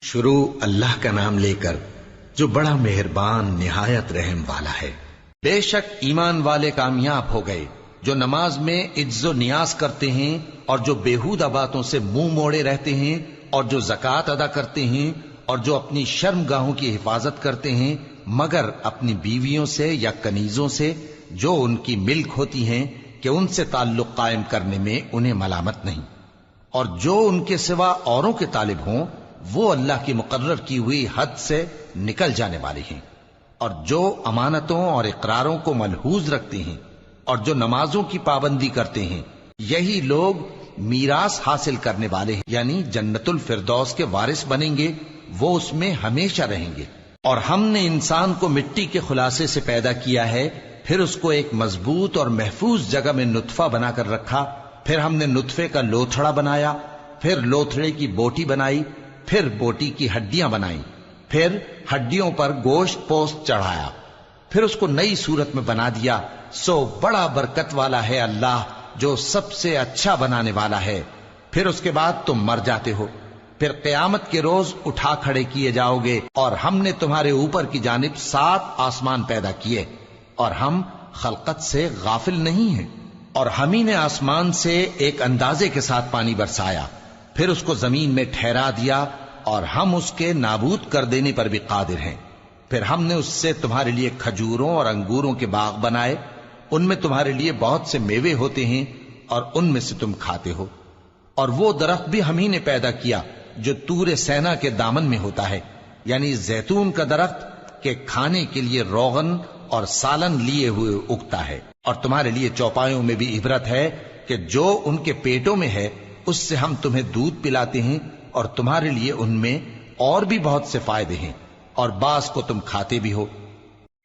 شروع اللہ کا نام لے کر جو بڑا مہربان نہایت رحم والا ہے۔ بے شک ایمان والے کامیاب ہو گئے جو نماز میں عجز و نیاز کرتے ہیں اور جو بیہودہ باتوں سے منہ موڑے رہتے ہیں اور جو زکوٰۃ ادا کرتے ہیں اور جو اپنی شرم گاہوں کی حفاظت کرتے ہیں مگر اپنی بیویوں سے یا کنیزوں سے جو ان کی ملک ہوتی ہیں کہ ان سے تعلق قائم کرنے میں انہیں ملامت نہیں، اور جو ان کے سوا اوروں کے طالب ہوں وہ اللہ کی مقرر کی ہوئی حد سے نکل جانے والے ہیں، اور جو امانتوں اور اقراروں کو ملحوظ رکھتے ہیں اور جو نمازوں کی پابندی کرتے ہیں یہی لوگ میراث حاصل کرنے والے ہیں، یعنی جنت الفردوس کے وارث بنیں گے، وہ اس میں ہمیشہ رہیں گے۔ اور ہم نے انسان کو مٹی کے خلاصے سے پیدا کیا ہے، پھر اس کو ایک مضبوط اور محفوظ جگہ میں نطفہ بنا کر رکھا، پھر ہم نے نطفے کا لوتھڑا بنایا، پھر لوتھڑے کی بوٹی بنائی، پھر بوٹی کی ہڈیاں بنائیں، پھر ہڈیوں پر گوشت پوست چڑھایا، پھر اس کو نئی صورت میں بنا دیا۔ سو بڑا برکت والا ہے اللہ جو سب سے اچھا بنانے والا ہے۔ پھر اس کے بعد تم مر جاتے ہو، پھر قیامت کے روز اٹھا کھڑے کیے جاؤ گے، اور ہم نے تمہارے اوپر کی جانب 7 آسمان پیدا کیے، اور ہم خلقت سے غافل نہیں ہیں۔ اور ہم ہی نے آسمان سے ایک اندازے کے ساتھ پانی برسایا، پھر اس کو زمین میں ٹھہرا دیا، اور ہم اس کے نابود کر دینے پر بھی قادر ہیں۔ پھر ہم نے اس سے تمہارے لیے کھجوروں اور انگوروں کے باغ بنائے، ان میں تمہارے لیے بہت سے میوے ہوتے ہیں اور ان میں سے تم کھاتے ہو۔ اور وہ درخت بھی ہم ہی نے پیدا کیا جو طور سینا کے دامن میں ہوتا ہے، یعنی زیتون کا درخت کہ کھانے کے لیے روغن اور سالن لیے ہوئے اگتا ہے۔ اور تمہارے لیے چوپایوں میں بھی عبرت ہے کہ جو ان کے پیٹوں میں ہے اس سے ہم تمہیں دودھ پلاتے ہیں، اور تمہارے لیے ان میں اور بھی بہت سے فائدے ہیں، اور بعض کو تم کھاتے بھی ہو،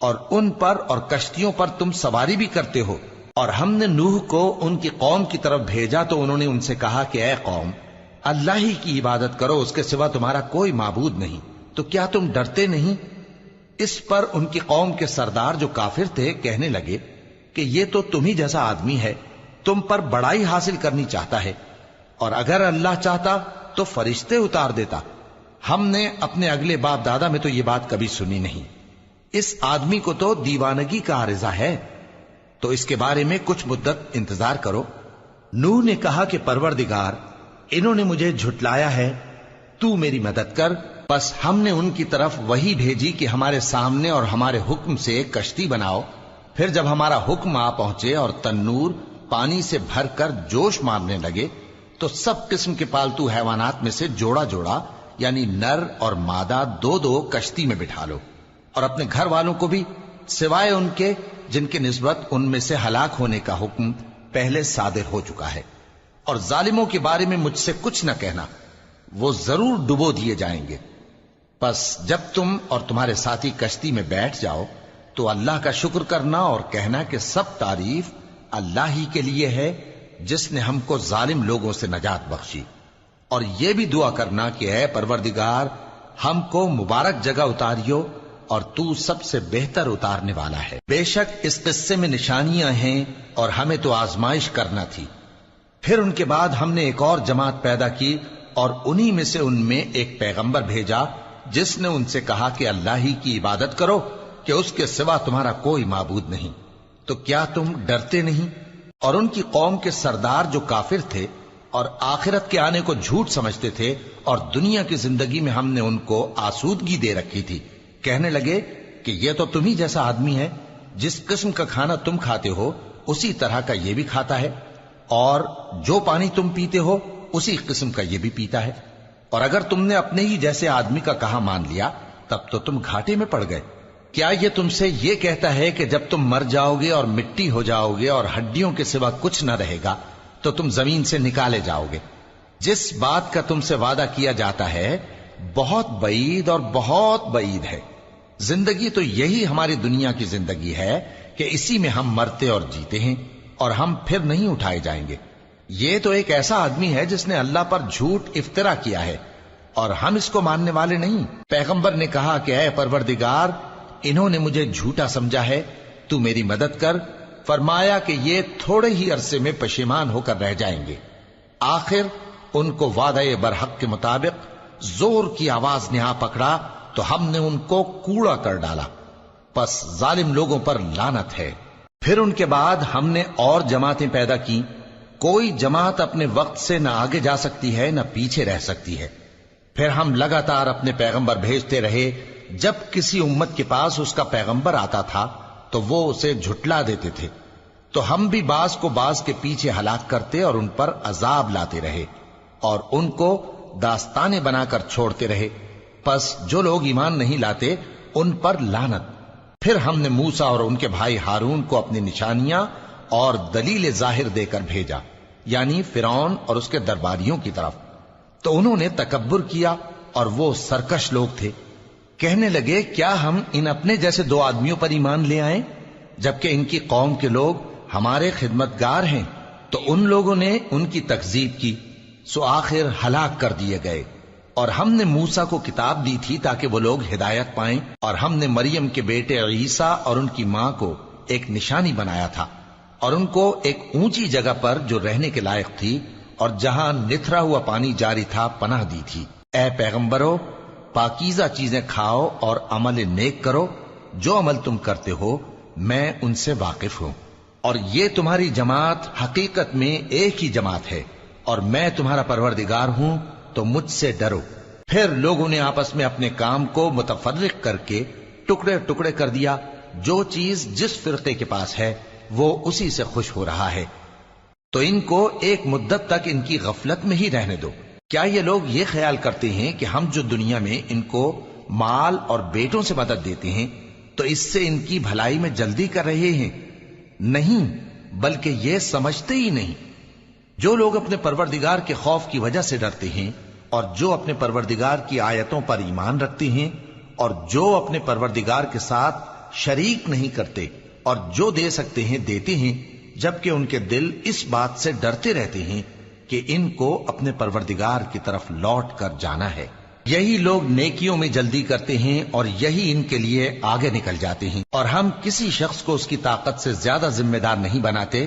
اور ان پر اور کشتیوں پر تم سواری بھی کرتے ہو۔ اور ہم نے نوح کو ان کی قوم کی طرف بھیجا تو انہوں نے ان سے کہا کہ اے قوم، اللہ ہی کی عبادت کرو، اس کے سوا تمہارا کوئی معبود نہیں، تو کیا تم ڈرتے نہیں؟ اس پر ان کی قوم کے سردار جو کافر تھے کہنے لگے کہ یہ تو تم ہی جیسا آدمی ہے، تم پر بڑائی حاصل کرنی چاہتا ہے، اور اگر اللہ چاہتا تو فرشتے اتار دیتا۔ ہم نے اپنے اگلے باپ دادا میں تو یہ بات کبھی سنی نہیں، اس آدمی کو تو دیوانگی کا عارضہ ہے، تو اس کے بارے میں کچھ مدت انتظار کرو۔ نوح نے کہا کہ پروردگار، انہوں نے مجھے جھٹلایا ہے، تو میری مدد کر۔ بس ہم نے ان کی طرف وحی بھیجی کہ ہمارے سامنے اور ہمارے حکم سے ایک کشتی بناؤ، پھر جب ہمارا حکم آ پہنچے اور تنور پانی سے بھر کر جوش مارنے لگے تو سب قسم کے پالتو حیوانات میں سے جوڑا جوڑا یعنی نر اور مادہ 2 کشتی میں بٹھا لو، اور اپنے گھر والوں کو بھی سوائے ان کے جن کے نسبت ان میں سے ہلاک ہونے کا حکم پہلے صادر ہو چکا ہے۔ اور ظالموں کے بارے میں مجھ سے کچھ نہ کہنا، وہ ضرور ڈبو دیے جائیں گے۔ بس جب تم اور تمہارے ساتھی کشتی میں بیٹھ جاؤ تو اللہ کا شکر کرنا اور کہنا کہ سب تعریف اللہ ہی کے لیے ہے جس نے ہم کو ظالم لوگوں سے نجات بخشی۔ اور یہ بھی دعا کرنا کہ اے پروردگار، ہم کو مبارک جگہ اتاریو اور تو سب سے بہتر اتارنے والا ہے۔ بے شک اس قصے میں نشانیاں ہیں اور ہمیں تو آزمائش کرنا تھی۔ پھر ان کے بعد ہم نے ایک اور جماعت پیدا کی اور انہی میں سے ان میں ایک پیغمبر بھیجا جس نے ان سے کہا کہ اللہ ہی کی عبادت کرو کہ اس کے سوا تمہارا کوئی معبود نہیں، تو کیا تم ڈرتے نہیں؟ اور ان کی قوم کے سردار جو کافر تھے اور آخرت کے آنے کو جھوٹ سمجھتے تھے اور دنیا کی زندگی میں ہم نے ان کو آسودگی دے رکھی تھی، کہنے لگے کہ یہ تو تم ہی جیسا آدمی ہے، جس قسم کا کھانا تم کھاتے ہو اسی طرح کا یہ بھی کھاتا ہے، اور جو پانی تم پیتے ہو اسی قسم کا یہ بھی پیتا ہے، اور اگر تم نے اپنے ہی جیسے آدمی کا کہا مان لیا تب تو تم گھاٹے میں پڑ گئے۔ کیا یہ تم سے یہ کہتا ہے کہ جب تم مر جاؤ گے اور مٹی ہو جاؤ گے اور ہڈیوں کے سوا کچھ نہ رہے گا تو تم زمین سے نکالے جاؤ گے؟ جس بات کا تم سے وعدہ کیا جاتا ہے بہت بعید اور بہت بعید ہے۔ زندگی تو یہی ہماری دنیا کی زندگی ہے کہ اسی میں ہم مرتے اور جیتے ہیں، اور ہم پھر نہیں اٹھائے جائیں گے۔ یہ تو ایک ایسا آدمی ہے جس نے اللہ پر جھوٹ افطرا کیا ہے، اور ہم اس کو ماننے والے نہیں۔ پیغمبر نے کہا کہ اے پروردگار، انہوں نے مجھے جھوٹا سمجھا ہے، تو میری مدد کر۔ فرمایا کہ یہ تھوڑے ہی عرصے میں پشیمان ہو کر رہ جائیں گے، آخر ان کو وعدہ برحق کے مطابق زور کی آواز نے آ پکڑا تو ہم نے ان کو کوڑا کر ڈالا، پس ظالم لوگوں پر لعنت ہے۔ پھر ان کے بعد ہم نے اور جماعتیں پیدا کی، کوئی جماعت اپنے وقت سے نہ آگے جا سکتی ہے نہ پیچھے رہ سکتی ہے۔ پھر ہم لگاتار اپنے پیغمبر بھیجتے رہے، جب کسی امت کے پاس اس کا پیغمبر آتا تھا تو وہ اسے جھٹلا دیتے تھے، تو ہم بھی بعض کو بعض کے پیچھے ہلاک کرتے اور ان پر عذاب لاتے رہے اور ان کو داستانیں بنا کر چھوڑتے رہے۔ پس جو لوگ ایمان نہیں لاتے ان پر لعنت۔ پھر ہم نے موسیٰ اور ان کے بھائی ہارون کو اپنی نشانیاں اور دلیل ظاہر دے کر بھیجا، یعنی فرعون اور اس کے درباریوں کی طرف، تو انہوں نے تکبر کیا اور وہ سرکش لوگ تھے۔ کہنے لگے کیا ہم ان اپنے جیسے دو آدمیوں پر ایمان لے آئیں جبکہ ان کی قوم کے لوگ ہمارے خدمتگار ہیں؟ تو ان لوگوں نے ان کی تکذیب کی، سو آخر ہلاک کر دیے گئے۔ اور ہم نے موسیٰ کو کتاب دی تھی تاکہ وہ لوگ ہدایت پائیں، اور ہم نے مریم کے بیٹے عیسیٰ اور ان کی ماں کو ایک نشانی بنایا تھا اور ان کو ایک اونچی جگہ پر جو رہنے کے لائق تھی اور جہاں نتھرا ہوا پانی جاری تھا پناہ دی تھی۔ اے پیغمبرو، پاکیزہ چیزیں کھاؤ اور عمل نیک کرو، جو عمل تم کرتے ہو میں ان سے واقف ہوں، اور یہ تمہاری جماعت حقیقت میں ایک ہی جماعت ہے، اور میں تمہارا پروردگار ہوں، تو مجھ سے ڈرو۔ پھر لوگوں نے آپس میں اپنے کام کو متفرق کر کے ٹکڑے ٹکڑے کر دیا، جو چیز جس فرقے کے پاس ہے وہ اسی سے خوش ہو رہا ہے، تو ان کو ایک مدت تک ان کی غفلت میں ہی رہنے دو۔ کیا یہ لوگ یہ خیال کرتے ہیں کہ ہم جو دنیا میں ان کو مال اور بیٹوں سے مدد دیتے ہیں تو اس سے ان کی بھلائی میں جلدی کر رہے ہیں؟ نہیں، بلکہ یہ سمجھتے ہی نہیں۔ جو لوگ اپنے پروردگار کے خوف کی وجہ سے ڈرتے ہیں اور جو اپنے پروردگار کی آیتوں پر ایمان رکھتے ہیں اور جو اپنے پروردگار کے ساتھ شریک نہیں کرتے اور جو دے سکتے ہیں دیتے ہیں، جبکہ ان کے دل اس بات سے ڈرتے رہتے ہیں کہ ان کو اپنے پروردگار کی طرف لوٹ کر جانا ہے، یہی لوگ نیکیوں میں جلدی کرتے ہیں اور یہی ان کے لیے آگے نکل جاتے ہیں۔ اور ہم کسی شخص کو اس کی طاقت سے زیادہ ذمہ دار نہیں بناتے،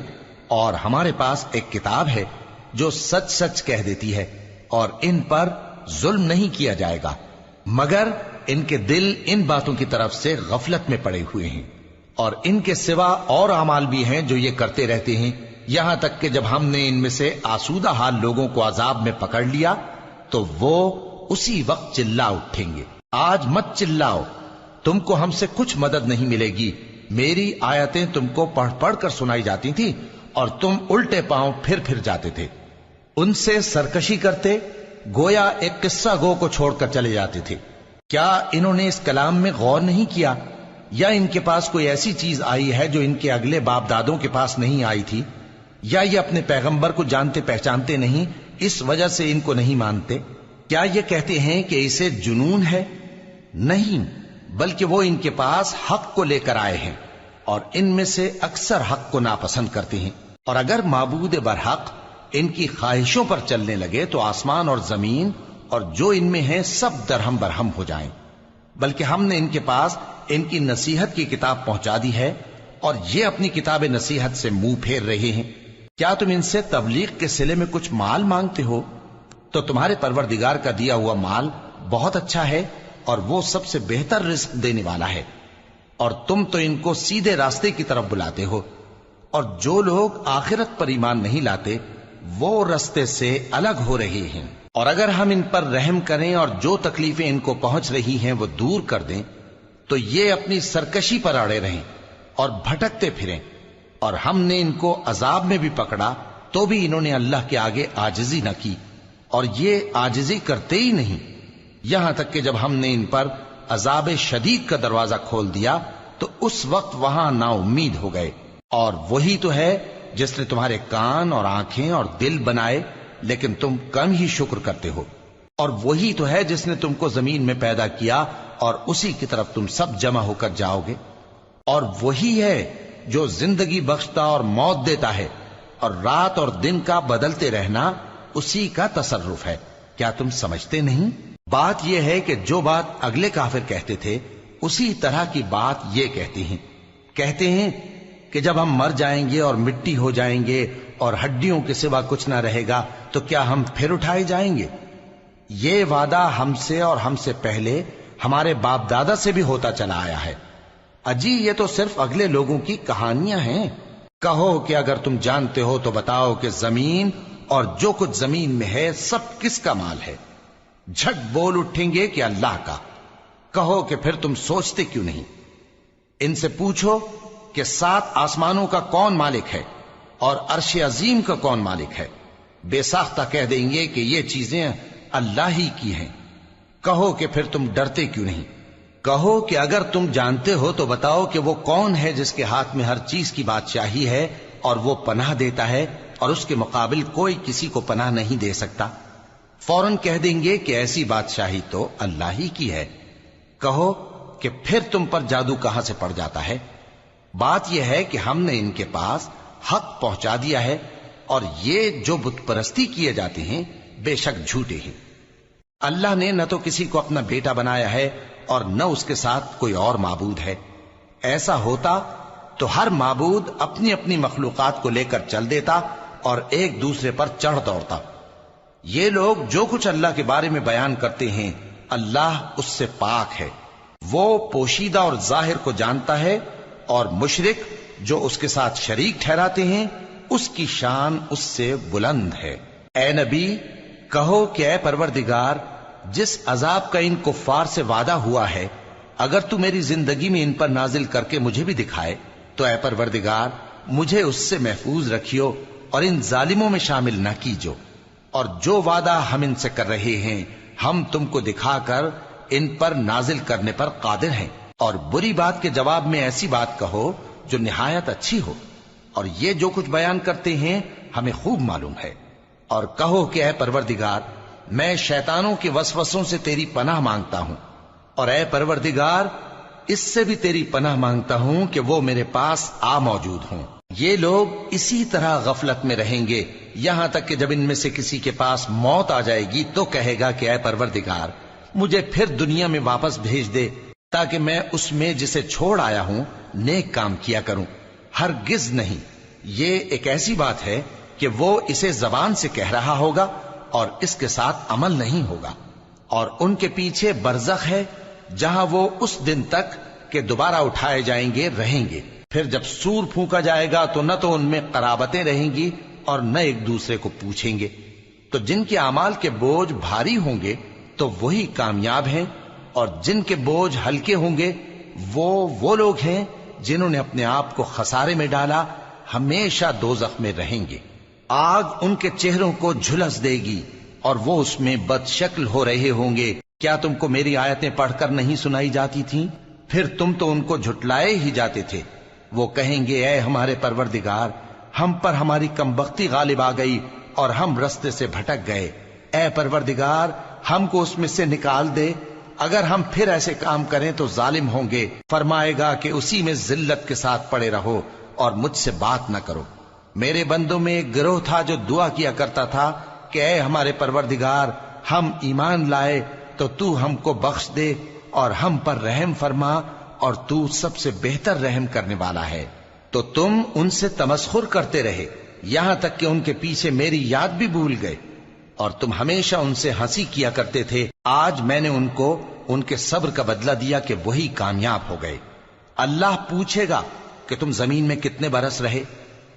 اور ہمارے پاس ایک کتاب ہے جو سچ سچ کہہ دیتی ہے، اور ان پر ظلم نہیں کیا جائے گا، مگر ان کے دل ان باتوں کی طرف سے غفلت میں پڑے ہوئے ہیں۔ اور ان کے سوا اور اعمال بھی ہیں جو یہ کرتے رہتے ہیں، یہاں تک کہ جب ہم نے ان میں سے آسودہ حال لوگوں کو عذاب میں پکڑ لیا تو وہ اسی وقت چلا اٹھیں گے۔ آج مت چلاؤ، تم کو ہم سے کچھ مدد نہیں ملے گی، میری آیتیں تم کو پڑھ پڑھ کر سنائی جاتی تھی اور تم الٹے پاؤں پھر جاتے تھے۔ ان سے سرکشی کرتے، گویا ایک قصہ گو کو چھوڑ کر چلے جاتے تھے۔ کیا انہوں نے اس کلام میں غور نہیں کیا، یا ان کے پاس کوئی ایسی چیز آئی ہے جو ان کے اگلے باپ دادوں کے پاس نہیں آئی تھی، یا یہ اپنے پیغمبر کو جانتے پہچانتے نہیں اس وجہ سے ان کو نہیں مانتے؟ کیا یہ کہتے ہیں کہ اسے جنون ہے؟ نہیں، بلکہ وہ ان کے پاس حق کو لے کر آئے ہیں، اور ان میں سے اکثر حق کو ناپسند کرتے ہیں۔ اور اگر معبود برحق ان کی خواہشوں پر چلنے لگے تو آسمان اور زمین اور جو ان میں ہیں سب درہم برہم ہو جائیں۔ بلکہ ہم نے ان کے پاس ان کی نصیحت کی کتاب پہنچا دی ہے، اور یہ اپنی کتاب نصیحت سے منہ پھیر رہے ہیں۔ کیا تم ان سے تبلیغ کے صلے میں کچھ مال مانگتے ہو؟ تو تمہارے پروردگار کا دیا ہوا مال بہت اچھا ہے، اور وہ سب سے بہتر رزق دینے والا ہے، اور تم تو ان کو سیدھے راستے کی طرف بلاتے ہو۔ اور جو لوگ آخرت پر ایمان نہیں لاتے وہ راستے سے الگ ہو رہے ہیں۔ اور اگر ہم ان پر رحم کریں اور جو تکلیفیں ان کو پہنچ رہی ہیں وہ دور کر دیں تو یہ اپنی سرکشی پر اڑے رہیں اور بھٹکتے پھریں، اور ہم نے ان کو عذاب میں بھی پکڑا تو بھی انہوں نے اللہ کے آگے عاجزی نہ کی، اور یہ عاجزی کرتے ہی نہیں، یہاں تک کہ جب ہم نے ان پر عذاب شدید کا دروازہ کھول دیا تو اس وقت وہاں نا امید ہو گئے۔ اور وہی تو ہے جس نے تمہارے کان اور آنکھیں اور دل بنائے، لیکن تم کم ہی شکر کرتے ہو۔ اور وہی تو ہے جس نے تم کو زمین میں پیدا کیا اور اسی کی طرف تم سب جمع ہو کر جاؤ گے۔ اور وہی ہے جو زندگی بخشتا اور موت دیتا ہے، اور رات اور دن کا بدلتے رہنا اسی کا تصرف ہے۔ کیا تم سمجھتے نہیں؟ بات یہ ہے کہ جو بات اگلے کافر کہتے تھے اسی طرح کی بات یہ کہتے ہیں کہ جب ہم مر جائیں گے اور مٹی ہو جائیں گے اور ہڈیوں کے سوا کچھ نہ رہے گا تو کیا ہم پھر اٹھائے جائیں گے؟ یہ وعدہ ہم سے اور ہم سے پہلے ہمارے باپ دادا سے بھی ہوتا چلا آیا ہے۔ اجی یہ تو صرف اگلے لوگوں کی کہانیاں ہیں۔ کہو کہ اگر تم جانتے ہو تو بتاؤ کہ زمین اور جو کچھ زمین میں ہے سب کس کا مال ہے؟ جھٹ بول اٹھیں گے کہ اللہ کا۔ کہو کہ پھر تم سوچتے کیوں نہیں؟ ان سے پوچھو کہ 7 آسمانوں کا کون مالک ہے اور عرش عظیم کا کون مالک ہے؟ بے ساختہ کہہ دیں گے کہ یہ چیزیں اللہ ہی کی ہیں۔ کہو کہ پھر تم ڈرتے کیوں نہیں؟ کہو کہ اگر تم جانتے ہو تو بتاؤ کہ وہ کون ہے جس کے ہاتھ میں ہر چیز کی بادشاہی ہے اور وہ پناہ دیتا ہے اور اس کے مقابل کوئی کسی کو پناہ نہیں دے سکتا؟ فوراً کہہ دیں گے کہ ایسی بادشاہی تو اللہ ہی کی ہے۔ کہو کہ پھر تم پر جادو کہاں سے پڑ جاتا ہے؟ بات یہ ہے کہ ہم نے ان کے پاس حق پہنچا دیا ہے اور یہ جو بت پرستی کیے جاتے ہیں بے شک جھوٹے ہیں۔ اللہ نے نہ تو کسی کو اپنا بیٹا بنایا ہے اور نہ اس کے ساتھ کوئی اور معبود ہے۔ ایسا ہوتا تو ہر معبود اپنی اپنی مخلوقات کو لے کر چل دیتا اور ایک دوسرے پر چڑھ دوڑتا۔ یہ لوگ جو کچھ اللہ کے بارے میں بیان کرتے ہیں اللہ اس سے پاک ہے، وہ پوشیدہ اور ظاہر کو جانتا ہے، اور مشرک جو اس کے ساتھ شریک ٹھہراتے ہیں اس کی شان اس سے بلند ہے۔ اے نبی کہو کہ اے پروردگار، جس عذاب کا ان کفار سے وعدہ ہوا ہے اگر تو میری زندگی میں ان پر نازل کر کے مجھے بھی دکھائے تو اے پروردگار مجھے اس سے محفوظ رکھیو اور ان ظالموں میں شامل نہ کیجو، اور جو وعدہ ہم ان سے کر رہے ہیں ہم تم کو دکھا کر ان پر نازل کرنے پر قادر ہیں۔ اور بری بات کے جواب میں ایسی بات کہو جو نہایت اچھی ہو، اور یہ جو کچھ بیان کرتے ہیں ہمیں خوب معلوم ہے۔ اور کہو کہ اے پروردگار میں شیطانوں کے وسوسوں سے تیری پناہ مانگتا ہوں، اور اے پروردگار اس سے بھی تیری پناہ مانگتا ہوں کہ وہ میرے پاس آ موجود ہوں۔ یہ لوگ اسی طرح غفلت میں رہیں گے یہاں تک کہ جب ان میں سے کسی کے پاس موت آ جائے گی تو کہے گا کہ اے پروردگار مجھے پھر دنیا میں واپس بھیج دے تاکہ میں اس میں جسے چھوڑ آیا ہوں نیک کام کیا کروں۔ ہرگز نہیں، یہ ایک ایسی بات ہے کہ وہ اسے زبان سے کہہ رہا ہوگا اور اس کے ساتھ عمل نہیں ہوگا۔ اور ان کے پیچھے برزخ ہے جہاں وہ اس دن تک کہ دوبارہ اٹھائے جائیں گے رہیں گے۔ پھر جب سور پھونکا جائے گا تو نہ تو ان میں قرابتیں رہیں گی اور نہ ایک دوسرے کو پوچھیں گے۔ تو جن کے اعمال کے بوجھ بھاری ہوں گے تو وہی کامیاب ہیں، اور جن کے بوجھ ہلکے ہوں گے وہ لوگ ہیں جنہوں نے اپنے آپ کو خسارے میں ڈالا، ہمیشہ دوزخ میں رہیں گے۔ آگ ان کے چہروں کو جھلس دے گی اور وہ اس میں بد شکل ہو رہے ہوں گے۔ کیا تم کو میری آیتیں پڑھ کر نہیں سنائی جاتی تھیں؟ پھر تم تو ان کو جھٹلائے ہی جاتے تھے۔ وہ کہیں گے اے ہمارے پروردگار ہم پر ہماری کمبختی غالب آ گئی اور ہم رستے سے بھٹک گئے، اے پروردگار ہم کو اس میں سے نکال دے، اگر ہم پھر ایسے کام کریں تو ظالم ہوں گے۔ فرمائے گا کہ اسی میں ذلت کے ساتھ پڑے رہو اور مجھ سے بات نہ کرو۔ میرے بندوں میں ایک گروہ تھا جو دعا کیا کرتا تھا کہ اے ہمارے پروردگار ہم ایمان لائے تو تو ہم کو بخش دے اور ہم پر رحم فرما، اور تو سب سے بہتر رحم کرنے والا ہے۔ تو تم ان سے تمسخر کرتے رہے یہاں تک کہ ان کے پیچھے میری یاد بھی بھول گئے، اور تم ہمیشہ ان سے ہنسی کیا کرتے تھے۔ آج میں نے ان کو ان کے صبر کا بدلہ دیا کہ وہی کامیاب ہو گئے۔ اللہ پوچھے گا کہ تم زمین میں کتنے برس رہے؟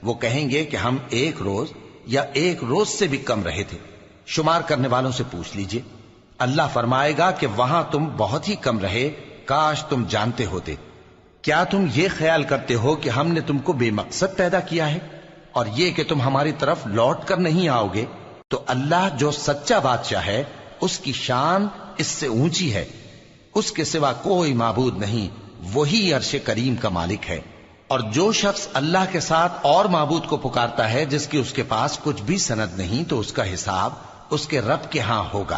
وہ کہیں گے کہ ہم 1 روز یا 1 روز سے بھی کم رہے تھے۔ شمار کرنے والوں سے پوچھ لیجئے۔ اللہ فرمائے گا کہ وہاں تم بہت ہی کم رہے، کاش تم جانتے ہوتے۔ کیا تم یہ خیال کرتے ہو کہ ہم نے تم کو بے مقصد پیدا کیا ہے اور یہ کہ تم ہماری طرف لوٹ کر نہیں آؤ گے؟ تو اللہ جو سچا بادشاہ ہے اس کی شان اس سے اونچی ہے، اس کے سوا کوئی معبود نہیں، وہی عرش کریم کا مالک ہے۔ اور جو شخص اللہ کے ساتھ اور معبود کو پکارتا ہے جس کی اس کے پاس کچھ بھی سند نہیں تو اس کا حساب اس کے رب کے ہاں ہوگا۔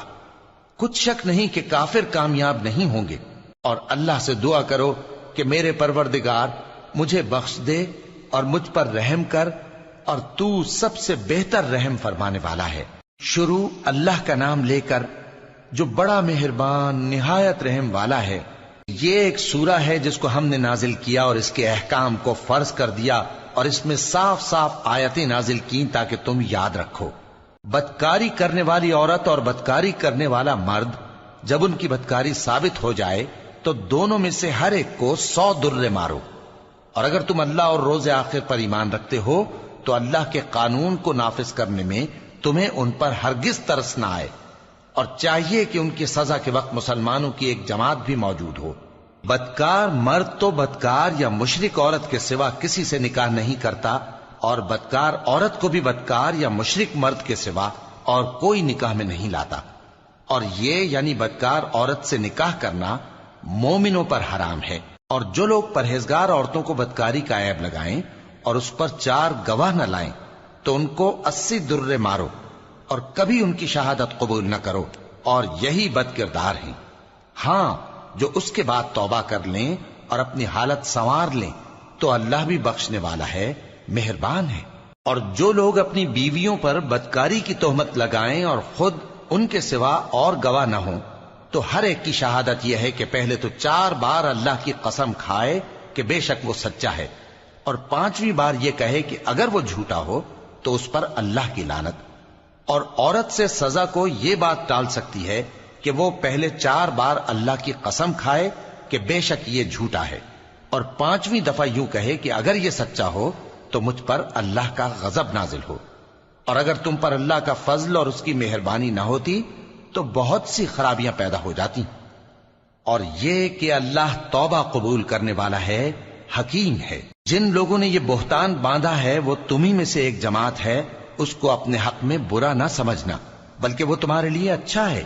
کچھ شک نہیں کہ کافر کامیاب نہیں ہوں گے۔ اور اللہ سے دعا کرو کہ میرے پروردگار مجھے بخش دے اور مجھ پر رحم کر، اور تو سب سے بہتر رحم فرمانے والا ہے۔ شروع اللہ کا نام لے کر جو بڑا مہربان نہایت رحم والا ہے۔ یہ ایک سورہ ہے جس کو ہم نے نازل کیا اور اس کے احکام کو فرض کر دیا، اور اس میں صاف صاف آیتیں نازل کی تاکہ تم یاد رکھو۔ بدکاری کرنے والی عورت اور بدکاری کرنے والا مرد جب ان کی بدکاری ثابت ہو جائے تو دونوں میں سے ہر ایک کو 100 درے مارو. اور اگر تم اللہ اور روز آخر پر ایمان رکھتے ہو تو اللہ کے قانون کو نافذ کرنے میں تمہیں ان پر ہرگز ترس نہ آئے، اور چاہیے کہ ان کی سزا کے وقت مسلمانوں کی ایک جماعت بھی موجود ہو. بدکار مرد تو بدکار یا مشرک عورت کے سوا کسی سے نکاح نہیں کرتا، اور بدکار عورت کو بھی بدکار یا مشرک مرد کے سوا اور کوئی نکاح میں نہیں لاتا. اور یہ یعنی بدکار عورت سے نکاح کرنا مومنوں پر حرام ہے. اور جو لوگ پرہیزگار عورتوں کو بدکاری کا عیب لگائیں اور اس پر 4 گواہ نہ لائیں تو ان کو 80 درے مارو، اور کبھی ان کی شہادت قبول نہ کرو، اور یہی بد کردار ہیں. ہاں، جو اس کے بعد توبہ کر لیں اور اپنی حالت سنوار لیں تو اللہ بھی بخشنے والا ہے، مہربان ہے. اور جو لوگ اپنی بیویوں پر بدکاری کی تہمت لگائیں اور خود ان کے سوا اور گواہ نہ ہوں تو ہر ایک کی شہادت یہ ہے کہ پہلے تو 4 بار اللہ کی قسم کھائے کہ بے شک وہ سچا ہے، اور 5ویں بار یہ کہے کہ اگر وہ جھوٹا ہو تو اس پر اللہ کی لعنت. اور عورت سے سزا کو یہ بات ٹال سکتی ہے کہ وہ پہلے 4 بار اللہ کی قسم کھائے کہ بے شک یہ جھوٹا ہے، اور 5ویں دفعہ یوں کہے کہ اگر یہ سچا ہو تو مجھ پر اللہ کا غضب نازل ہو. اور اگر تم پر اللہ کا فضل اور اس کی مہربانی نہ ہوتی تو بہت سی خرابیاں پیدا ہو جاتی. اور یہ کہ اللہ توبہ قبول کرنے والا ہے، حکیم ہے. جن لوگوں نے یہ بہتان باندھا ہے وہ تمہیں میں سے ایک جماعت ہے، اس کو اپنے حق میں برا نہ سمجھنا، بلکہ وہ تمہارے لیے اچھا ہے.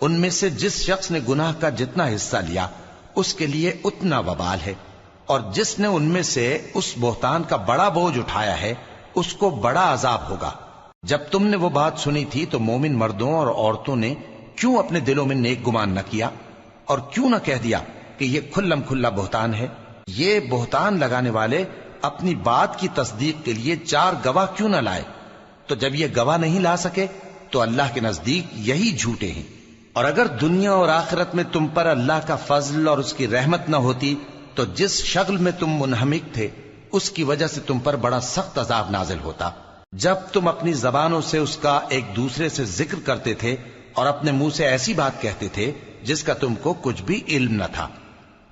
ان میں سے جس شخص نے گناہ کا جتنا حصہ لیا اس کے لیے اتنا وبال ہے، اور جس نے ان میں سے اس بہتان کا بڑا بوجھ اٹھایا ہے اس کو بڑا عذاب ہوگا. جب تم نے وہ بات سنی تھی تو مومن مردوں اور عورتوں نے کیوں اپنے دلوں میں نیک گمان نہ کیا، اور کیوں نہ کہہ دیا کہ یہ کھلم کھلا بہتان ہے؟ یہ بہتان لگانے والے اپنی بات کی تصدیق کے لیے 4 گواہ کیوں نہ لائے؟ تو جب یہ گواہ نہیں لا سکے تو اللہ کے نزدیک یہی جھوٹے ہیں. اور اگر دنیا اور آخرت میں تم پر اللہ کا فضل اور اس کی رحمت نہ ہوتی تو جس شغل میں تم منہمک تھے اس کی وجہ سے تم پر بڑا سخت عذاب نازل ہوتا. جب تم اپنی زبانوں سے اس کا ایک دوسرے سے ذکر کرتے تھے اور اپنے منہ سے ایسی بات کہتے تھے جس کا تم کو کچھ بھی علم نہ تھا،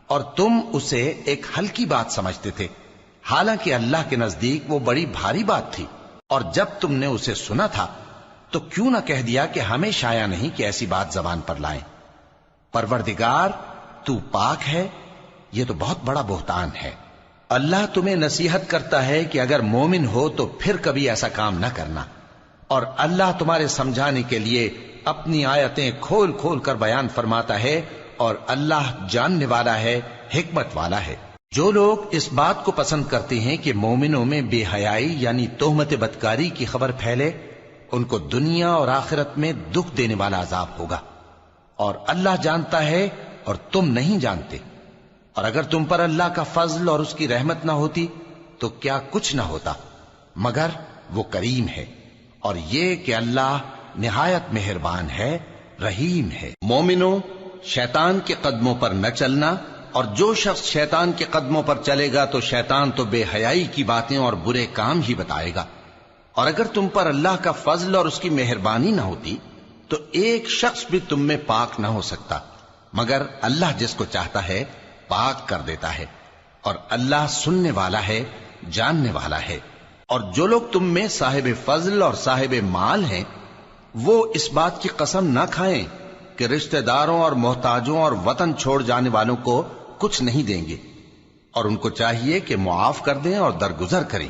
اور تم اسے ایک ہلکی بات سمجھتے تھے، حالانکہ اللہ کے نزدیک وہ بڑی بھاری بات تھی. اور جب تم نے اسے سنا تھا تو کیوں نہ کہہ دیا کہ ہمیں شایع نہیں کہ ایسی بات زبان پر لائیں. پروردگار تو پاک ہے، یہ تو بہت بڑا بہتان ہے. اللہ تمہیں نصیحت کرتا ہے کہ اگر مومن ہو تو پھر کبھی ایسا کام نہ کرنا، اور اللہ تمہارے سمجھانے کے لیے اپنی آیتیں کھول کھول کر بیان فرماتا ہے، اور اللہ جاننے والا ہے، حکمت والا ہے. جو لوگ اس بات کو پسند کرتے ہیں کہ مومنوں میں بے حیائی یعنی تہمت بدکاری کی خبر پھیلے، ان کو دنیا اور آخرت میں دکھ دینے والا عذاب ہوگا. اور اللہ جانتا ہے اور تم نہیں جانتے. اور اگر تم پر اللہ کا فضل اور اس کی رحمت نہ ہوتی تو کیا کچھ نہ ہوتا، مگر وہ کریم ہے. اور یہ کہ اللہ نہایت مہربان ہے، رحیم ہے. مومنوں، شیطان کے قدموں پر نہ چلنا، اور جو شخص شیطان کے قدموں پر چلے گا تو شیطان تو بے حیائی کی باتیں اور برے کام ہی بتائے گا. اور اگر تم پر اللہ کا فضل اور اس کی مہربانی نہ ہوتی تو ایک شخص بھی تم میں پاک نہ ہو سکتا، مگر اللہ جس کو چاہتا ہے پاک کر دیتا ہے. اور اللہ سننے والا ہے، جاننے والا ہے. اور جو لوگ تم میں صاحب فضل اور صاحب مال ہیں وہ اس بات کی قسم نہ کھائیں کہ رشتہ داروں اور محتاجوں اور وطن چھوڑ جانے والوں کو کچھ نہیں دیں گے، اور ان کو چاہیے کہ معاف کر دیں اور درگزر کریں.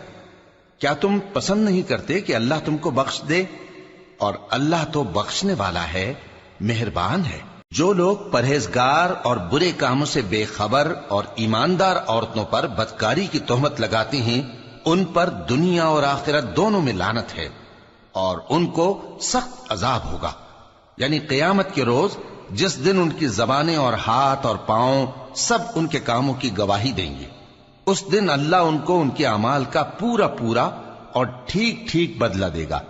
کیا تم پسند نہیں کرتے کہ اللہ تم کو بخش دے؟ اور اللہ تو بخشنے والا ہے، مہربان ہے. جو لوگ پرہیزگار اور برے کاموں سے بے خبر اور ایماندار عورتوں پر بدکاری کی تہمت لگاتے ہیں ان پر دنیا اور آخرت دونوں میں لعنت ہے، اور ان کو سخت عذاب ہوگا. یعنی قیامت کے روز جس دن ان کی زبانیں اور ہاتھ اور پاؤں سب ان کے کاموں کی گواہی دیں گے، اس دن اللہ ان کو ان کے اعمال کا پورا پورا اور ٹھیک ٹھیک بدلہ دے گا،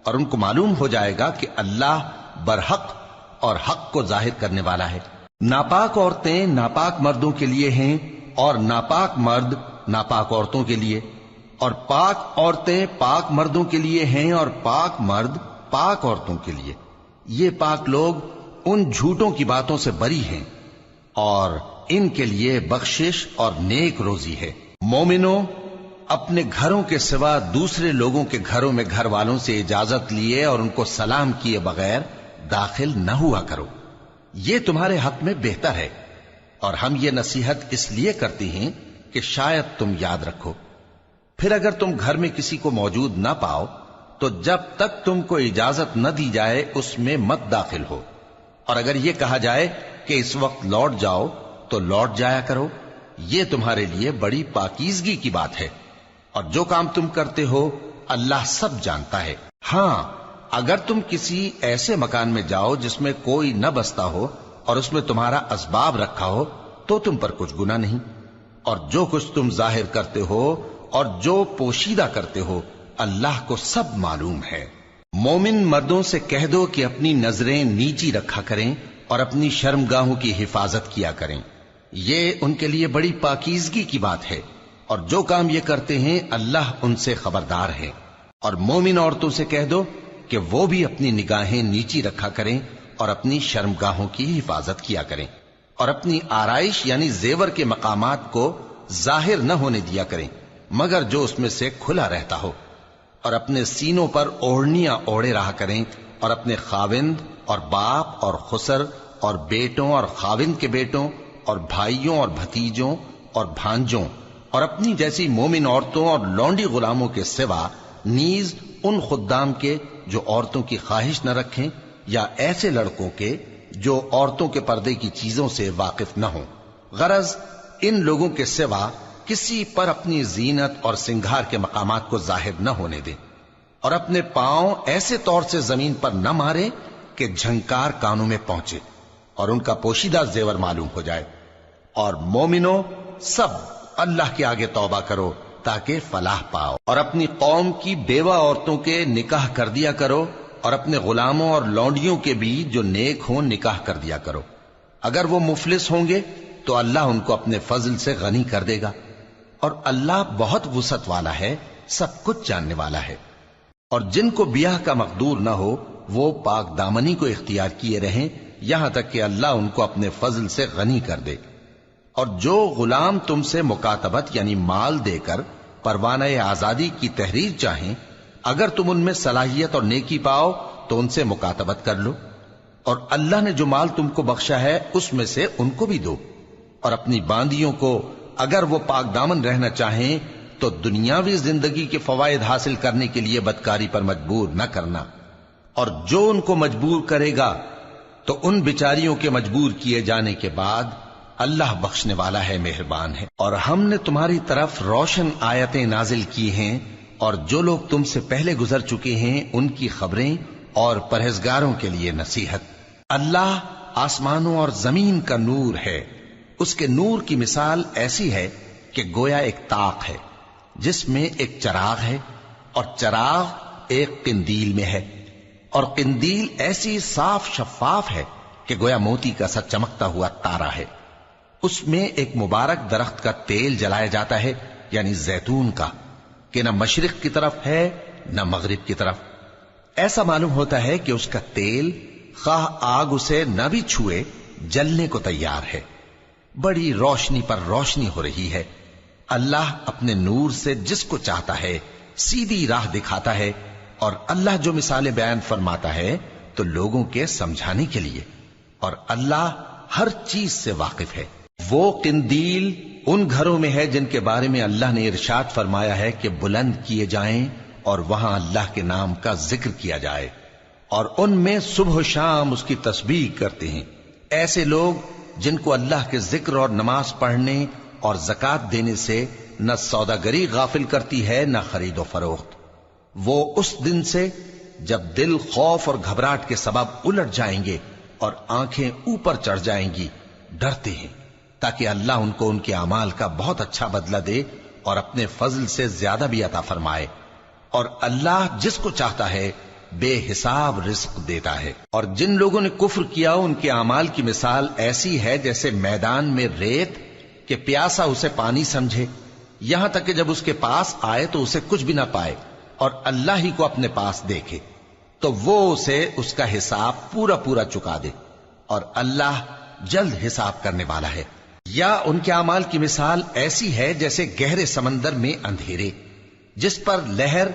اور ان کو معلوم ہو جائے گا کہ اللہ برحق اور حق کو ظاہر کرنے والا ہے. ناپاک عورتیں ناپاک مردوں کے لیے ہیں اور ناپاک مرد ناپاک عورتوں کے لیے، اور پاک عورتیں پاک مردوں کے لیے ہیں اور پاک مرد پاک عورتوں کے لیے، یہ پاک لوگ ان جھوٹوں کی باتوں سے بری ہیں اور ان کے لیے بخشش اور نیک روزی ہے۔ مومنوں، اپنے گھروں کے سوا دوسرے لوگوں کے گھروں میں گھر والوں سے اجازت لیے اور ان کو سلام کیے بغیر داخل نہ ہوا کرو، یہ تمہارے حق میں بہتر ہے، اور ہم یہ نصیحت اس لیے کرتے ہیں کہ شاید تم یاد رکھو۔ پھر اگر تم گھر میں کسی کو موجود نہ پاؤ تو جب تک تم کو اجازت نہ دی جائے اس میں مت داخل ہو، اور اگر یہ کہا جائے کہ اس وقت لوٹ جاؤ تو لوٹ جایا کرو، یہ تمہارے لیے بڑی پاکیزگی کی بات ہے، اور جو کام تم کرتے ہو اللہ سب جانتا ہے۔ ہاں، اگر تم کسی ایسے مکان میں جاؤ جس میں کوئی نہ بستا ہو اور اس میں تمہارا اسباب رکھا ہو تو تم پر کچھ گناہ نہیں، اور جو کچھ تم ظاہر کرتے ہو اور جو پوشیدہ کرتے ہو اللہ کو سب معلوم ہے۔ مومن مردوں سے کہہ دو کہ اپنی نظریں نیچی رکھا کریں اور اپنی شرمگاہوں کی حفاظت کیا کریں، یہ ان کے لیے بڑی پاکیزگی کی بات ہے، اور جو کام یہ کرتے ہیں اللہ ان سے خبردار ہے۔ اور مومن عورتوں سے کہہ دو کہ وہ بھی اپنی نگاہیں نیچی رکھا کریں اور اپنی شرمگاہوں کی حفاظت کیا کریں، اور اپنی آرائش یعنی زیور کے مقامات کو ظاہر نہ ہونے دیا کریں مگر جو اس میں سے کھلا رہتا ہو، اور اپنے سینوں پر اوڑھنیاں اوڑھے رہا کریں، اور اپنے خاوند اور باپ اور خسر اور بیٹوں اور خاوند کے بیٹوں اور بھائیوں اور بھتیجوں اور بھانجوں اور اپنی جیسی مومن عورتوں اور لونڈی غلاموں کے سوا نیز ان خدام کے جو عورتوں کی خواہش نہ رکھیں، یا ایسے لڑکوں کے جو عورتوں کے پردے کی چیزوں سے واقف نہ ہوں، غرض ان لوگوں کے سوا کسی پر اپنی زینت اور سنگھار کے مقامات کو ظاہر نہ ہونے دیں، اور اپنے پاؤں ایسے طور سے زمین پر نہ مارے کہ جھنکار کانوں میں پہنچے اور ان کا پوشیدہ زیور معلوم ہو جائے۔ اور مومنوں، سب اللہ کے آگے توبہ کرو تاکہ فلاح پاؤ، اور اپنی قوم کی بیوہ عورتوں کے نکاح کر دیا کرو، اور اپنے غلاموں اور لونڈیوں کے بھی جو نیک ہوں نکاح کر دیا کرو۔ اگر وہ مفلس ہوں گے تو اللہ ان کو اپنے فضل سے غنی کر دے گا، اور اللہ بہت وسعت والا ہے، سب کچھ جاننے والا ہے۔ اور جن کو بیاہ کا مقدور نہ ہو وہ پاک دامنی کو اختیار کیے رہیں یہاں تک کہ اللہ ان کو اپنے فضل سے غنی کر دے۔ اور جو غلام تم سے مکاتبت یعنی مال دے کر پروانہ آزادی کی تحریر چاہیں، اگر تم ان میں صلاحیت اور نیکی پاؤ تو ان سے مکاتبت کر لو، اور اللہ نے جو مال تم کو بخشا ہے اس میں سے ان کو بھی دو۔ اور اپنی باندیوں کو اگر وہ پاک دامن رہنا چاہیں تو دنیاوی زندگی کے فوائد حاصل کرنے کے لیے بدکاری پر مجبور نہ کرنا، اور جو ان کو مجبور کرے گا تو ان بیچاریوں کے مجبور کیے جانے کے بعد اللہ بخشنے والا ہے، مہربان ہے۔ اور ہم نے تمہاری طرف روشن آیتیں نازل کی ہیں، اور جو لوگ تم سے پہلے گزر چکے ہیں ان کی خبریں اور پرہیزگاروں کے لیے نصیحت۔ اللہ آسمانوں اور زمین کا نور ہے، اس کے نور کی مثال ایسی ہے کہ گویا ایک طاق ہے جس میں ایک چراغ ہے، اور چراغ ایک قندیل میں ہے، اور قندیل ایسی صاف شفاف ہے کہ گویا موتی کا سا چمکتا ہوا تارا ہے۔ اس میں ایک مبارک درخت کا تیل جلایا جاتا ہے یعنی زیتون کا، کہ نہ مشرق کی طرف ہے نہ مغرب کی طرف۔ ایسا معلوم ہوتا ہے کہ اس کا تیل خواہ آگ اسے نہ بھی چھوئے جلنے کو تیار ہے، بڑی روشنی پر روشنی ہو رہی ہے۔ اللہ اپنے نور سے جس کو چاہتا ہے سیدھی راہ دکھاتا ہے، اور اللہ جو مثالیں بیان فرماتا ہے تو لوگوں کے سمجھانے کے لیے، اور اللہ ہر چیز سے واقف ہے۔ وہ قندیل ان گھروں میں ہے جن کے بارے میں اللہ نے ارشاد فرمایا ہے کہ بلند کیے جائیں اور وہاں اللہ کے نام کا ذکر کیا جائے، اور ان میں صبح و شام اس کی تسبیح کرتے ہیں۔ ایسے لوگ جن کو اللہ کے ذکر اور نماز پڑھنے اور زکوٰۃ دینے سے نہ سوداگری غافل کرتی ہے نہ خرید و فروخت، وہ اس دن سے جب دل خوف اور گھبراہٹ کے سبب الٹ جائیں گے اور آنکھیں اوپر چڑھ جائیں گی ڈرتے ہیں، تاکہ اللہ ان کو ان کے اعمال کا بہت اچھا بدلہ دے اور اپنے فضل سے زیادہ بھی عطا فرمائے۔ اور اللہ جس کو چاہتا ہے بے حساب رزق دیتا ہے۔ اور جن لوگوں نے کفر کیا ان کے اعمال کی مثال ایسی ہے جیسے میدان میں ریت کہ پیاسا اسے پانی سمجھے، یہاں تک کہ جب اس کے پاس آئے تو اسے کچھ بھی نہ پائے اور اللہ ہی کو اپنے پاس دیکھے۔ تو وہ اسے اس کا حساب پورا پورا چکا دے، اور اللہ جلد حساب کرنے والا ہے۔ یا ان کے اعمال کی مثال ایسی ہے جیسے گہرے سمندر میں اندھیرے، جس پر لہر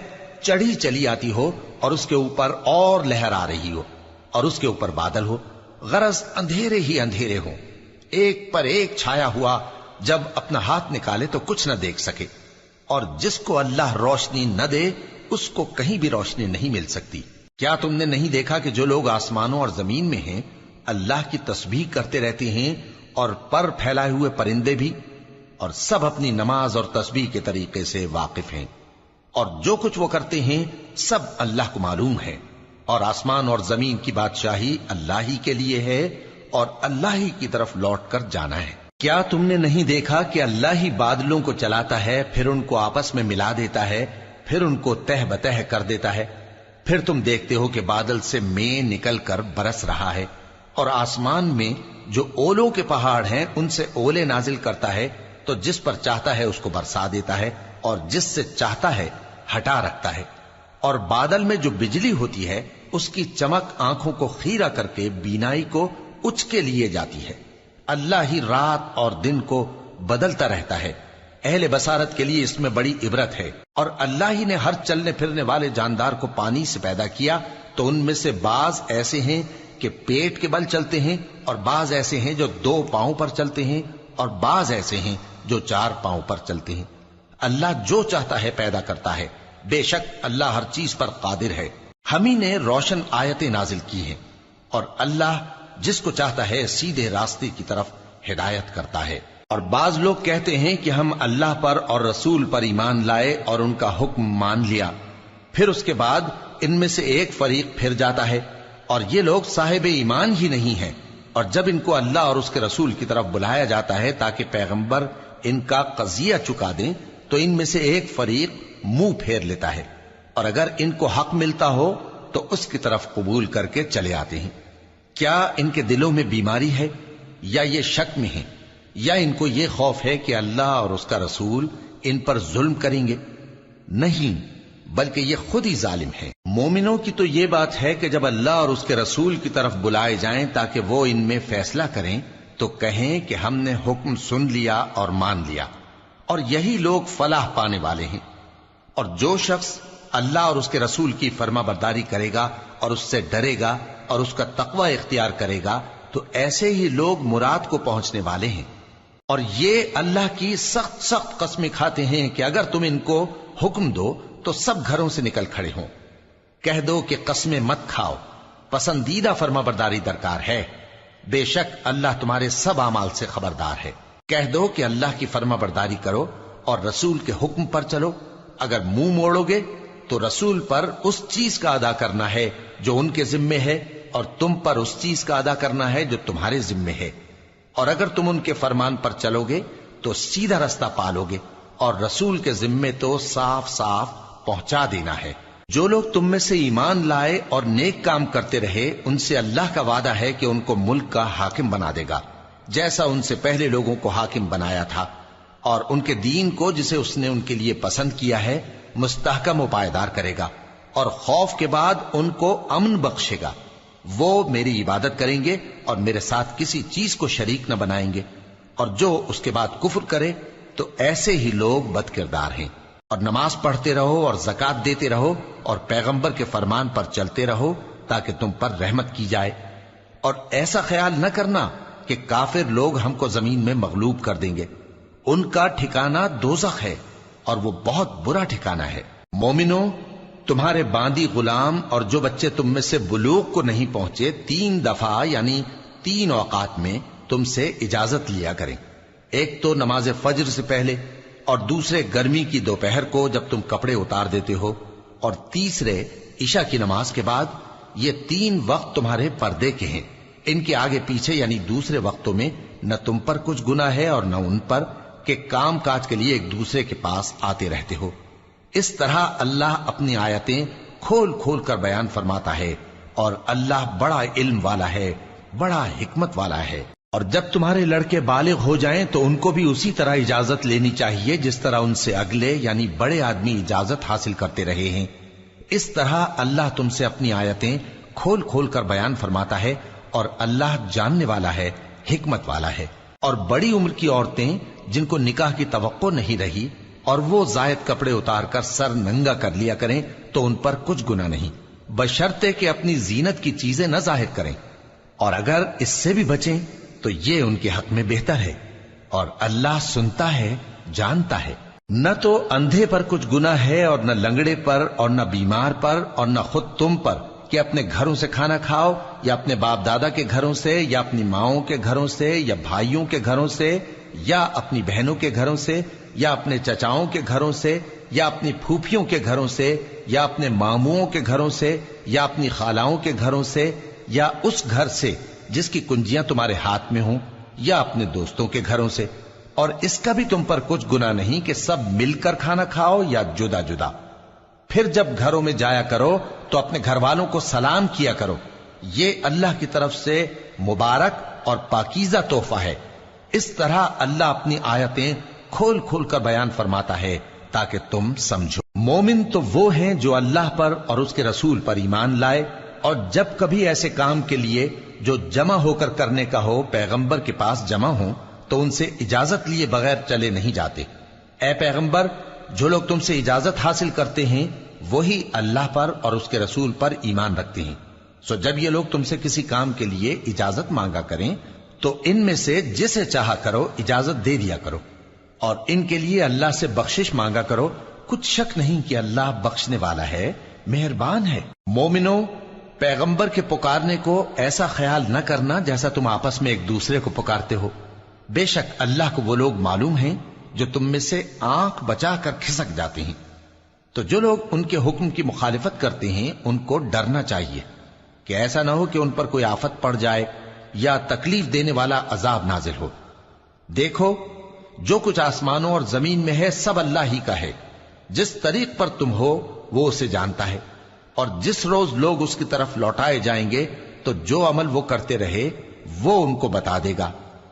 چڑھی چلی آتی ہو اور اس کے اوپر اور لہر آ رہی ہو، اور اس کے اوپر بادل ہو، غرض اندھیرے ہی اندھیرے ہوں، ایک پر ایک چھایا ہوا، جب اپنا ہاتھ نکالے تو کچھ نہ دیکھ سکے۔ اور جس کو اللہ روشنی نہ دے اس کو کہیں بھی روشنی نہیں مل سکتی۔ کیا تم نے نہیں دیکھا کہ جو لوگ آسمانوں اور زمین میں ہیں اللہ کی تسبیح کرتے رہتے ہیں، اور پر پھیلائے ہوئے پرندے بھی، اور سب اپنی نماز اور تسبیح کے طریقے سے واقف ہیں، اور جو کچھ وہ کرتے ہیں سب اللہ کو معلوم ہے، اور آسمان اور زمین کی بادشاہی اللہ ہی کے لیے ہے، اور اللہ ہی کی طرف لوٹ کر جانا ہے۔ کیا تم نے نہیں دیکھا کہ اللہ ہی بادلوں کو چلاتا ہے، پھر ان کو آپس میں ملا دیتا ہے، پھر ان کو تہ بتہ کر دیتا ہے، پھر تم دیکھتے ہو کہ بادل سے مے نکل کر برس رہا ہے، اور آسمان میں جو اولوں کے پہاڑ ہیں ان سے اولے نازل کرتا ہے، تو جس پر چاہتا ہے اس کو برسا دیتا ہے، اور جس سے چاہتا ہے ہٹا رکھتا ہے۔ اور بادل میں جو بجلی ہوتی ہے اس کی چمک آنکھوں کو خیرہ کر کے بینائی کو اچ کے لیے جاتی ہے۔ اللہ ہی رات اور دن کو بدلتا رہتا ہے، اہل بصارت کے لیے اس میں بڑی عبرت ہے۔ اور اللہ ہی نے ہر چلنے پھرنے والے جاندار کو پانی سے پیدا کیا، تو ان میں سے بعض ایسے ہیں کہ پیٹ کے بل چلتے ہیں، اور بعض ایسے ہیں جو 2 پاؤں پر چلتے ہیں، اور بعض ایسے ہیں جو 4 پاؤں پر چلتے ہیں۔ اللہ جو چاہتا ہے پیدا کرتا ہے، بے شک اللہ ہر چیز پر قادر ہے۔ ہم ہی نے روشن آیتیں نازل کی ہیں، اور اللہ جس کو چاہتا ہے سیدھے راستے کی طرف ہدایت کرتا ہے۔ اور بعض لوگ کہتے ہیں کہ ہم اللہ پر اور رسول پر ایمان لائے اور ان کا حکم مان لیا، پھر اس کے بعد ان میں سے ایک فریق پھر جاتا ہے، اور یہ لوگ صاحب ایمان ہی نہیں ہیں۔ اور جب ان کو اللہ اور اس کے رسول کی طرف بلایا جاتا ہے تاکہ پیغمبر ان کا قضیہ چکا دیں، تو ان میں سے ایک فریق منہ پھیر لیتا ہے، اور اگر ان کو حق ملتا ہو تو اس کی طرف قبول کر کے چلے آتے ہیں۔ کیا ان کے دلوں میں بیماری ہے، یا یہ شک میں ہیں، یا ان کو یہ خوف ہے کہ اللہ اور اس کا رسول ان پر ظلم کریں گے؟ نہیں، بلکہ یہ خود ہی ظالم ہے۔ مومنوں کی تو یہ بات ہے کہ جب اللہ اور اس کے رسول کی طرف بلائے جائیں تاکہ وہ ان میں فیصلہ کریں، تو کہیں کہ ہم نے حکم سن لیا اور مان لیا، اور یہی لوگ فلاح پانے والے ہیں۔ اور جو شخص اللہ اور اس کے رسول کی فرما برداری کرے گا اور اس سے ڈرے گا اور اس کا تقوی اختیار کرے گا، تو ایسے ہی لوگ مراد کو پہنچنے والے ہیں۔ اور یہ اللہ کی سخت سخت قسمیں کھاتے ہیں کہ اگر تم ان کو حکم دو تو سب گھروں سے نکل کھڑے ہوں۔ کہہ دو کہ قسمیں مت کھاؤ، پسندیدہ فرما برداری درکار ہے، بے شک اللہ تمہارے سب اعمال سے خبردار ہے۔ کہہ دو کہ اللہ کی فرما برداری کرو اور رسول کے حکم پر چلو، اگر منہ موڑو گے تو رسول پر اس چیز کا ادا کرنا ہے جو ان کے ذمے ہے، اور تم پر اس چیز کا ادا کرنا ہے جو تمہارے ذمے ہے۔ اور اگر تم ان کے فرمان پر چلو گے تو سیدھا رستہ پالو گے، اور رسول کے ذمے تو صاف صاف پہنچا دینا ہے۔ جو لوگ تم میں سے ایمان لائے اور نیک کام کرتے رہے، ان سے اللہ کا وعدہ ہے کہ ان کو ملک کا حاکم بنا دے گا، جیسا ان سے پہلے لوگوں کو حاکم بنایا تھا، اور ان کے دین کو جسے اس نے ان کے لیے پسند کیا ہے مستحکم و پائیدار کرے گا، اور خوف کے بعد ان کو امن بخشے گا۔ وہ میری عبادت کریں گے اور میرے ساتھ کسی چیز کو شریک نہ بنائیں گے، اور جو اس کے بعد کفر کرے تو ایسے ہی لوگ بد کردار ہیں۔ اور نماز پڑھتے رہو اور زکوٰۃ دیتے رہو اور پیغمبر کے فرمان پر چلتے رہو تاکہ تم پر رحمت کی جائے۔ اور ایسا خیال نہ کرنا کہ کافر لوگ ہم کو زمین میں مغلوب کر دیں گے، ان کا ٹھکانہ دوزخ ہے، اور وہ بہت برا ٹھکانہ ہے۔ مومنوں، تمہارے باندی غلام اور جو بچے تم میں سے بلوغ کو نہیں پہنچے 3 دفعہ یعنی 3 اوقات میں تم سے اجازت لیا کریں، ایک تو نماز فجر سے پہلے، اور دوسرے گرمی کی دوپہر کو جب تم کپڑے اتار دیتے ہو، اور تیسرے عشاء کی نماز کے بعد۔ یہ 3 وقت تمہارے پردے کے ہیں، ان کے آگے پیچھے یعنی دوسرے وقتوں میں نہ تم پر کچھ گناہ ہے اور نہ ان پر، کہ کام کاج کے لیے ایک دوسرے کے پاس آتے رہتے ہو۔ اس طرح اللہ اپنی آیتیں کھول کھول کر بیان فرماتا ہے، اور اللہ بڑا علم والا ہے، بڑا حکمت والا ہے۔ اور جب تمہارے لڑکے بالغ ہو جائیں تو ان کو بھی اسی طرح اجازت لینی چاہیے جس طرح ان سے اگلے یعنی بڑے آدمی اجازت حاصل کرتے رہے ہیں۔ اس طرح اللہ تم سے اپنی آیتیں کھول کھول کر بیان فرماتا ہے، اور اللہ جاننے والا ہے، حکمت والا ہے۔ اور بڑی عمر کی عورتیں جن کو نکاح کی توقع نہیں رہی اور وہ زائد کپڑے اتار کر سر ننگا کر لیا کریں تو ان پر کچھ گناہ نہیں، بشرطے کہ اپنی زینت کی چیزیں نہ ظاہر کریں، اور اگر اس سے بھی بچیں تو یہ ان کے حق میں بہتر ہے، اور اللہ سنتا ہے، جانتا ہے۔ نہ تو اندھے پر کچھ گناہ ہے اور نہ لنگڑے پر اور نہ بیمار پر اور نہ خود تم پر کہ اپنے گھروں سے کھانا کھاؤ، یا اپنے باپ دادا کے گھروں سے، یا اپنی ماؤں کے گھروں سے، یا بھائیوں کے گھروں سے، یا اپنی بہنوں کے گھروں سے، یا اپنے چچاؤں کے گھروں سے، یا اپنی پھوپھیوں کے گھروں سے، یا اپنے ماموؤں کے گھروں سے، یا اپنی خالاؤں کے گھروں سے، یا اس گھر سے جس کی کنجیاں تمہارے ہاتھ میں ہوں، یا اپنے دوستوں کے گھروں سے۔ اور اس کا بھی تم پر کچھ گناہ نہیں کہ سب مل کر کھانا کھاؤ یا جدا جدا۔ پھر جب گھروں میں جایا کرو تو اپنے گھر والوں کو سلام کیا کرو، یہ اللہ کی طرف سے مبارک اور پاکیزہ تحفہ ہے۔ اس طرح اللہ اپنی آیتیں کھول کھول کر بیان فرماتا ہے تاکہ تم سمجھو۔ مومن تو وہ ہیں جو اللہ پر اور اس کے رسول پر ایمان لائے، اور جب کبھی ایسے کام کے لیے جو جمع ہو کر کرنے کا ہو پیغمبر کے پاس جمع ہوں تو ان سے اجازت لیے بغیر چلے نہیں جاتے۔ اے پیغمبر، جو لوگ تم سے اجازت حاصل کرتے ہیں وہی اللہ پر اور اس کے رسول پر ایمان رکھتے ہیں، سو جب یہ لوگ تم سے کسی کام کے لیے اجازت مانگا کریں تو ان میں سے جسے چاہا کرو اجازت دے دیا کرو، اور ان کے لیے اللہ سے بخشش مانگا کرو، کچھ شک نہیں کہ اللہ بخشنے والا ہے، مہربان ہے۔ مومنو، پیغمبر کے پکارنے کو ایسا خیال نہ کرنا جیسا تم آپس میں ایک دوسرے کو پکارتے ہو، بے شک اللہ کو وہ لوگ معلوم ہیں جو تم میں سے آنکھ بچا کر کھسک جاتے ہیں۔ تو جو لوگ ان کے حکم کی مخالفت کرتے ہیں ان کو ڈرنا چاہیے کہ ایسا نہ ہو کہ ان پر کوئی آفت پڑ جائے یا تکلیف دینے والا عذاب نازل ہو۔ دیکھو، جو کچھ آسمانوں اور زمین میں ہے سب اللہ ہی کا ہے، جس طریق پر تم ہو وہ اسے جانتا ہے، اور جس روز لوگ اس کی طرف لوٹائے جائیں گے تو جو عمل وہ کرتے رہے وہ ان کو بتا دے گا،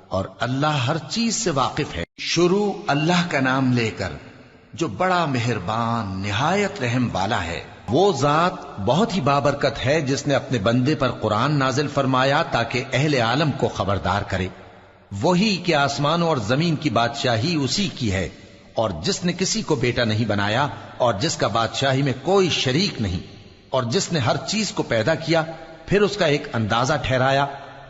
اور اللہ ہر چیز سے واقف ہے۔ شروع اللہ کا نام لے کر جو بڑا مہربان نہایت رحم والا ہے۔ وہ ذات بہت ہی بابرکت ہے جس نے اپنے بندے پر قرآن نازل فرمایا تاکہ اہل عالم کو خبردار کرے۔ وہی کہ آسمانوں اور زمین کی بادشاہی اسی کی ہے، اور جس نے کسی کو بیٹا نہیں بنایا اور جس کا بادشاہی میں کوئی شریک نہیں، اور جس نے ہر چیز کو پیدا کیا پھر اس کا ایک اندازہ ٹھہرایا،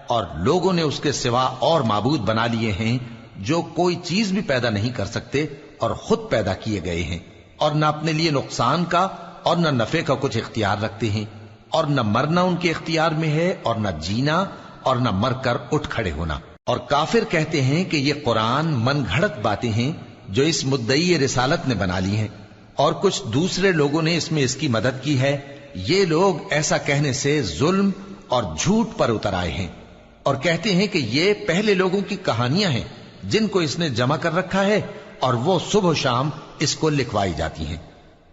اور لوگوں نے اس کے سوا اور معبود بنا لیے ہیں جو کوئی چیز بھی پیدا نہیں کر سکتے اور خود پیدا کیے گئے ہیں، اور نہ اپنے لیے نقصان کا اور نہ نفع کا کچھ اختیار رکھتے ہیں، اور نہ مرنا ان کے اختیار میں ہے اور نہ جینا اور نہ مر کر اٹھ کھڑے ہونا۔ اور کافر کہتے ہیں کہ یہ قرآن من گھڑت باتیں ہیں جو اس مدعی رسالت نے بنا لی ہیں، اور کچھ دوسرے لوگوں نے اس میں اس کی مدد کی ہے۔ یہ لوگ ایسا کہنے سے ظلم اور جھوٹ پر اتر آئے ہیں، اور کہتے ہیں کہ یہ پہلے لوگوں کی کہانیاں ہیں جن کو اس نے جمع کر رکھا ہے اور وہ صبح و شام اس کو لکھوائی جاتی ہیں۔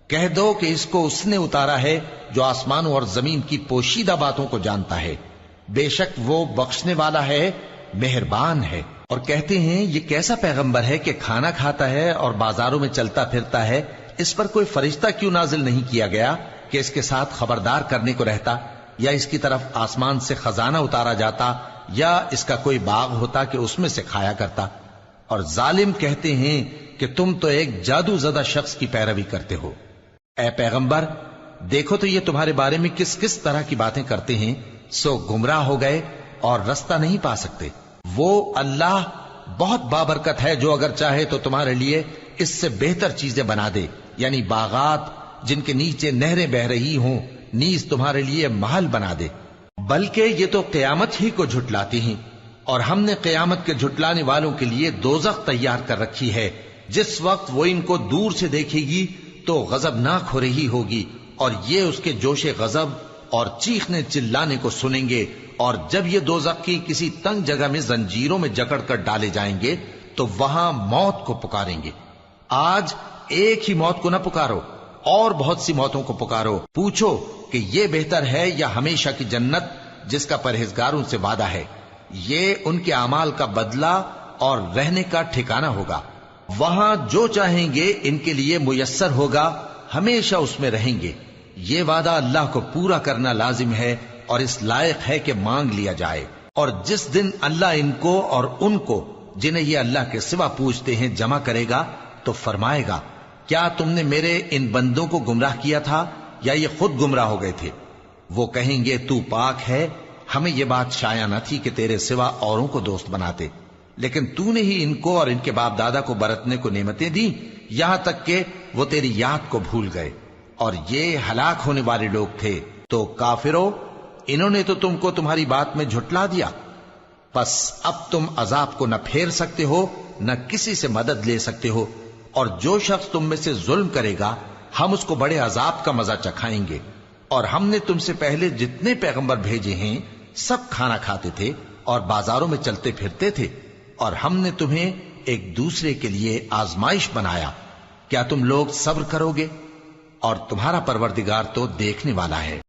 کہہ دو کہ اس کو اس نے اتارا ہے جو آسمانوں اور زمین کی پوشیدہ باتوں کو جانتا ہے، بے شک وہ بخشنے والا ہے، مہربان ہے۔ اور کہتے ہیں یہ کیسا پیغمبر ہے کہ کھانا کھاتا ہے اور بازاروں میں چلتا پھرتا ہے، اس پر کوئی فرشتہ کیوں نازل نہیں کیا گیا کہ اس کے ساتھ خبردار کرنے کو رہتا، یا اس کی طرف آسمان سے خزانہ اتارا جاتا، یا اس کا کوئی باغ ہوتا کہ اس میں سے کھایا کرتا۔ اور ظالم کہتے ہیں کہ تم تو ایک جادو زدہ شخص کی پیروی کرتے ہو۔ اے پیغمبر، دیکھو تو یہ تمہارے بارے میں کس کس طرح کی باتیں کرتے ہیں، سو گمراہ ہو گئے اور رستہ نہیں پا سکتے۔ وہ اللہ بہت بابرکت ہے جو اگر چاہے تو تمہارے لیے اس سے بہتر چیزیں بنا دے، یعنی باغات جن کے نیچے نہریں بہ رہی ہوں، نیز تمہارے لیے محل بنا دے۔ بلکہ یہ تو قیامت ہی کو جھٹلاتی ہیں، اور ہم نے قیامت کے جھٹلانے والوں کے لیے دوزخ تیار کر رکھی ہے، جس وقت وہ ان کو دور سے دیکھے گی تو غضبناک ہو رہی ہوگی، اور یہ اس کے جوش غضب اور چیخنے چلانے کو سنیں گے، اور جب یہ دوزخ کی کسی تنگ جگہ میں زنجیروں میں جکڑ کر ڈالے جائیں گے تو وہاں موت کو پکاریں گے۔ آج ایک ہی موت کو نہ پکارو، اور بہت سی موتوں کو پکارو، پوچھو کہ یہ بہتر ہے یا ہمیشہ کی جنت جس کا پرہیزگاروں سے وعدہ ہے، یہ ان کے اعمال کا بدلہ اور رہنے کا ٹھکانہ ہوگا، وہاں جو چاہیں گے ان کے لیے میسر ہوگا، ہمیشہ اس میں رہیں گے، یہ وعدہ اللہ کو پورا کرنا لازم ہے اور اس لائق ہے کہ مانگ لیا جائے۔ اور جس دن اللہ ان کو اور ان کو جنہیں یہ اللہ کے سوا پوجتے ہیں جمع کرے گا تو فرمائے گا، کیا تم نے میرے ان بندوں کو گمراہ کیا تھا یا یہ خود گمراہ ہو گئے تھے؟ وہ کہیں گے تو پاک ہے، ہمیں یہ بات شایع نہ تھی کہ تیرے سوا اوروں کو دوست بناتے، لیکن تو نے ہی ان کو اور ان کے باپ دادا کو برتنے کو نعمتیں دیں، یہاں تک کہ وہ تیری یاد کو بھول گئے، اور یہ ہلاک ہونے والے لوگ تھے۔ تو کافرو، انہوں نے تو تم کو تمہاری بات میں جھٹلا دیا، پس اب تم عذاب کو نہ پھیر سکتے ہو نہ کسی سے مدد لے سکتے ہو، اور جو شخص تم میں سے ظلم کرے گا ہم اس کو بڑے عذاب کا مزہ چکھائیں گے۔ اور ہم نے تم سے پہلے جتنے پیغمبر بھیجے ہیں سب کھانا کھاتے تھے اور بازاروں میں چلتے پھرتے تھے، اور ہم نے تمہیں ایک دوسرے کے لیے آزمائش بنایا، کیا تم لوگ صبر کرو گے؟ اور تمہارا پروردگار تو دیکھنے والا ہے۔